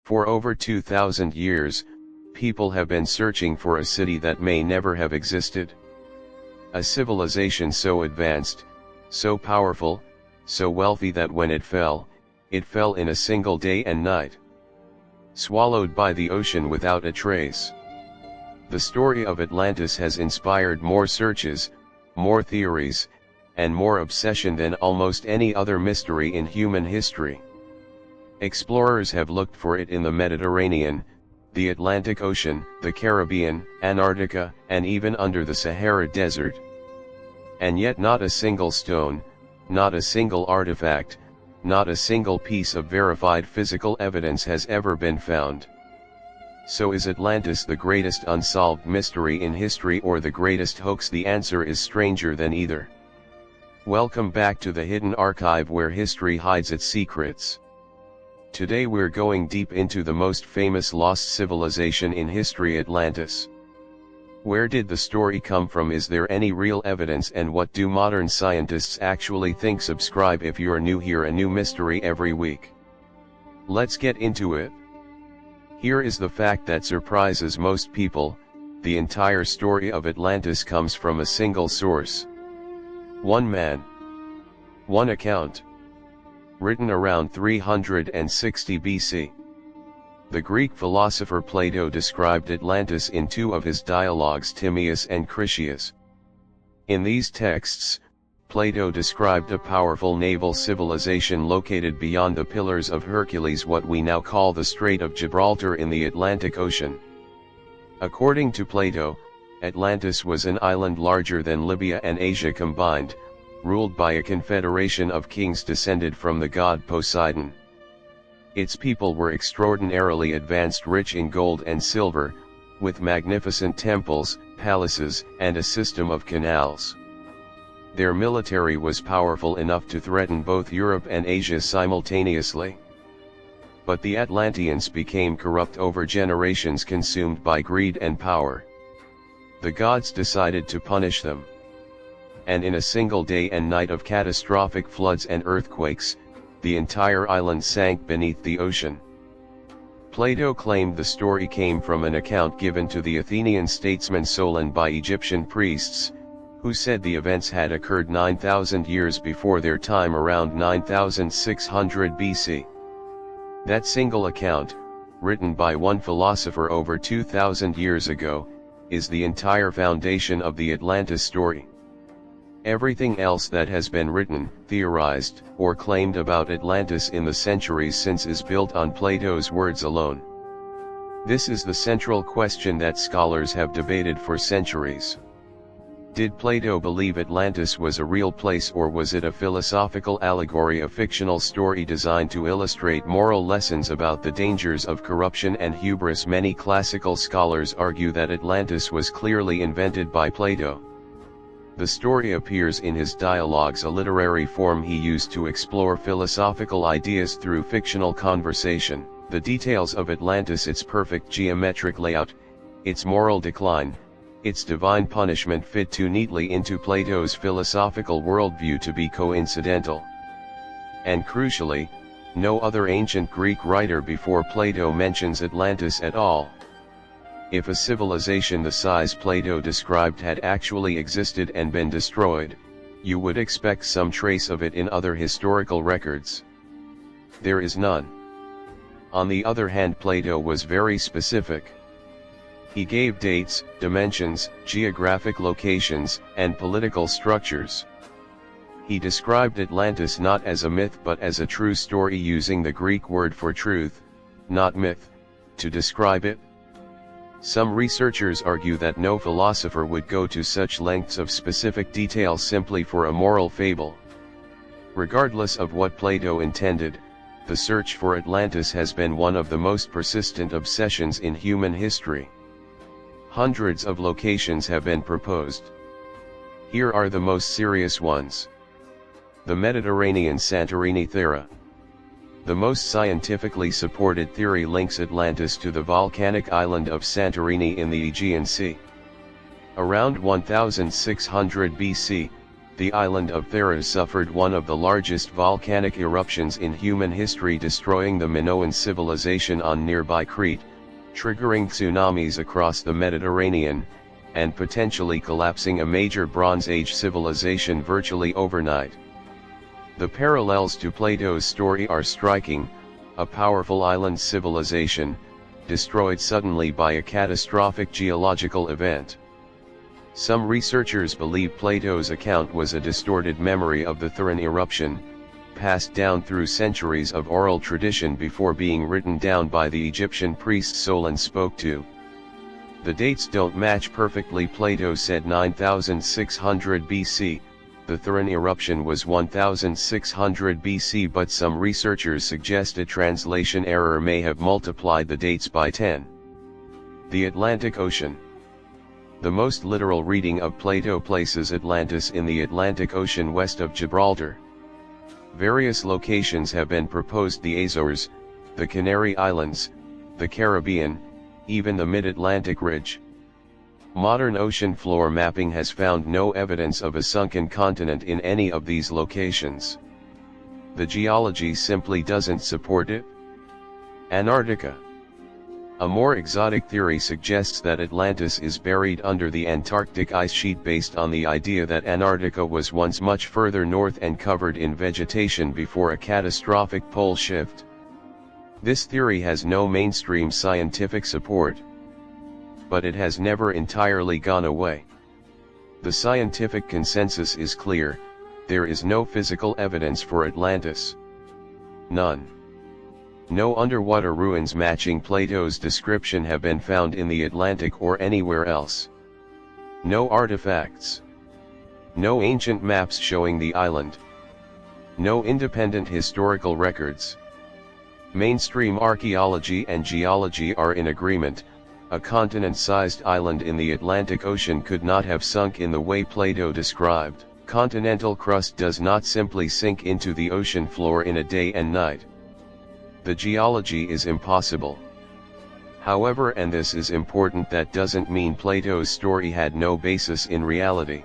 For over 2,000 years, people have been searching for a city that may never have existed. A civilization so advanced, so powerful, so wealthy that when it fell in a single day and night. Swallowed by the ocean without a trace. The story of Atlantis has inspired more searches, more theories, and more obsession than almost any other mystery in human history. Explorers have looked for it in the Mediterranean, the Atlantic Ocean, the Caribbean, Antarctica, and even under the Sahara Desert. And yet not a single stone, not a single artifact, not a single piece of verified physical evidence has ever been found. So is Atlantis the greatest unsolved mystery in history or the greatest hoax? The answer is stranger than either. Welcome back to the hidden archive where history hides its secrets. Today we're going deep into the most famous lost civilization in history, Atlantis. Where did the story come from? Is there any real evidence? And what do modern scientists actually think? Subscribe if you're new here, a new mystery every week. Let's get into it. Here is the fact that surprises most people: the entire story of Atlantis comes from a single source. One man. One account. Written around 360 BC. The Greek philosopher Plato described Atlantis in two of his dialogues, Timaeus and Critias. In these texts, Plato described a powerful naval civilization located beyond the Pillars of Hercules, what we now call the Strait of Gibraltar in the Atlantic Ocean. According to Plato, Atlantis was an island larger than Libya and Asia combined, ruled by a confederation of kings descended from the god Poseidon. Its people were extraordinarily advanced, rich in gold and silver, with magnificent temples, palaces, and a system of canals. Their military was powerful enough to threaten both Europe and Asia simultaneously. But the Atlanteans became corrupt over generations, consumed by greed and power. The gods decided to punish them. And in a single day and night of catastrophic floods and earthquakes, the entire island sank beneath the ocean. Plato claimed the story came from an account given to the Athenian statesman Solon by Egyptian priests, who said the events had occurred 9,000 years before their time, around 9600 BC. That single account, written by one philosopher over 2,000 years ago, is the entire foundation of the Atlantis story. Everything else that has been written, theorized, or claimed about Atlantis in the centuries since is built on Plato's words alone. This is the central question that scholars have debated for centuries. Did Plato believe Atlantis was a real place, or was it a philosophical allegory, a fictional story designed to illustrate moral lessons about the dangers of corruption and hubris? Many classical scholars argue that Atlantis was clearly invented by Plato. The story appears in his dialogues, a literary form he used to explore philosophical ideas through fictional conversation. The details of Atlantis, its perfect geometric layout, its moral decline, its divine punishment, fit too neatly into Plato's philosophical worldview to be coincidental. And crucially, no other ancient Greek writer before Plato mentions Atlantis at all. If a civilization the size Plato described had actually existed and been destroyed, you would expect some trace of it in other historical records. There is none. On the other hand, Plato was very specific. He gave dates, dimensions, geographic locations, and political structures. He described Atlantis not as a myth but as a true story, using the Greek word for truth, not myth, to describe it. Some researchers argue that no philosopher would go to such lengths of specific detail simply for a moral fable. Regardless of what Plato intended, the search for Atlantis has been one of the most persistent obsessions in human history. Hundreds of locations have been proposed. Here are the most serious ones. The Mediterranean Santorini theory. The most scientifically supported theory links Atlantis to the volcanic island of Santorini in the Aegean Sea. Around 1600 BC, The island of Thera suffered one of the largest volcanic eruptions in human history, destroying the Minoan civilization on nearby Crete, triggering tsunamis across the Mediterranean, and potentially collapsing a major Bronze Age civilization virtually overnight. The parallels to Plato's story are striking: a powerful island civilization, destroyed suddenly by a catastrophic geological event. Some researchers believe Plato's account was a distorted memory of the Theran eruption, passed down through centuries of oral tradition before being written down by the Egyptian priest Solon spoke to. The dates don't match perfectly. Plato said 9600 BC, the Theran eruption was 1600 BC, but some researchers suggest a translation error may have multiplied the dates by 10. The Atlantic Ocean. The most literal reading of Plato places Atlantis in the Atlantic Ocean west of Gibraltar. Various locations have been proposed: the Azores, the Canary Islands, the Caribbean, even the mid-Atlantic ridge. Modern ocean floor mapping has found no evidence of a sunken continent in any of these locations. The geology simply doesn't support it. Antarctica. A more exotic theory suggests that Atlantis is buried under the Antarctic ice sheet, based on the idea that Antarctica was once much further north and covered in vegetation before a catastrophic pole shift. This theory has no mainstream scientific support, but it has never entirely gone away. The scientific consensus is clear: there is no physical evidence for Atlantis. None. No underwater ruins matching Plato's description have been found in the Atlantic or anywhere else. No artifacts. No ancient maps showing the island. No independent historical records. Mainstream archaeology and geology are in agreement: a continent-sized island in the Atlantic Ocean could not have sunk in the way Plato described. Continental crust does not simply sink into the ocean floor in a day and night. The geology is impossible. However, and this is important, that doesn't mean Plato's story had no basis in reality.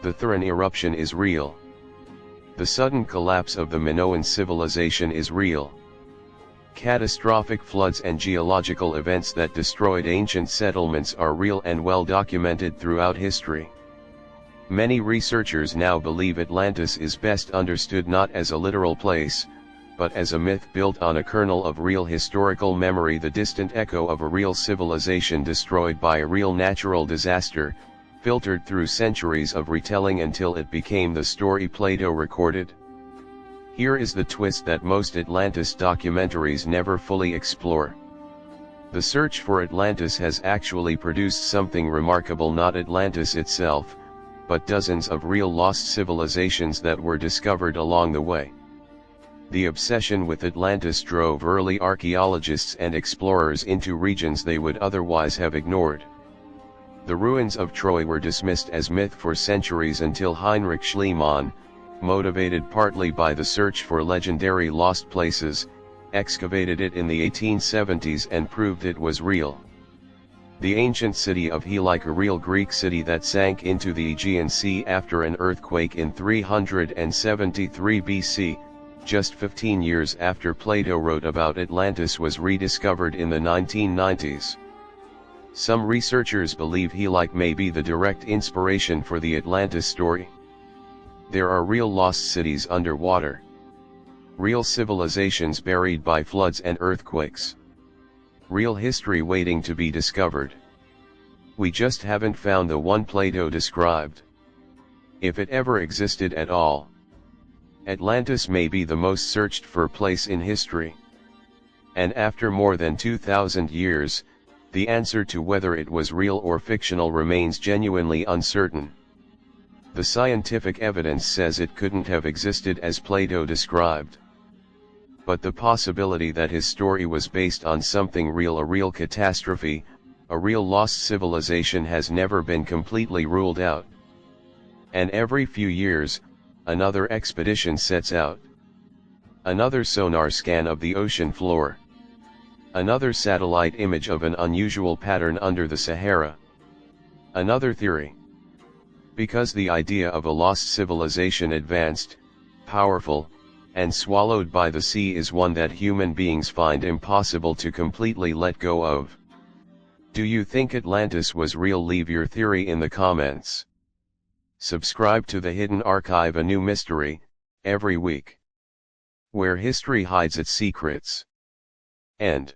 The Theran eruption is real. The sudden collapse of the Minoan civilization is real. Catastrophic floods and geological events that destroyed ancient settlements are real and well documented throughout history. Many researchers now believe Atlantis is best understood not as a literal place, but as a myth built on a kernel of real historical memory, the distant echo of a real civilization destroyed by a real natural disaster, filtered through centuries of retelling until it became the story Plato recorded. Here is the twist that most Atlantis documentaries never fully explore. The search for Atlantis has actually produced something remarkable: not Atlantis itself, but dozens of real lost civilizations that were discovered along the way. The obsession with Atlantis drove early archaeologists and explorers into regions they would otherwise have ignored. The ruins of Troy were dismissed as myth for centuries until Heinrich Schliemann, motivated partly by the search for legendary lost places, excavated it in the 1870s and proved it was real. The ancient city of Helike, a real Greek city that sank into the Aegean Sea after an earthquake in 373 BC, just 15 years after Plato wrote about Atlantis, was rediscovered in the 1990s. Some researchers believe Helike may be the direct inspiration for the Atlantis story. There are real lost cities underwater. Real civilizations buried by floods and earthquakes. Real history waiting to be discovered. We just haven't found the one Plato described. If it ever existed at all. Atlantis may be the most searched for place in history. And after more than 2,000 years, the answer to whether it was real or fictional remains genuinely uncertain. The scientific evidence says it couldn't have existed as Plato described. But the possibility that his story was based on something real, a real catastrophe, a real lost civilization, has never been completely ruled out. And every few years, another expedition sets out. Another sonar scan of the ocean floor. Another satellite image of an unusual pattern under the Sahara. Another theory. Because the idea of a lost civilization advanced, powerful, and swallowed by the sea is one that human beings find impossible to completely let go of. Do you think Atlantis was real? Leave your theory in the comments. Subscribe to the Hidden Archive, a new mystery, every week, where history hides its secrets. End.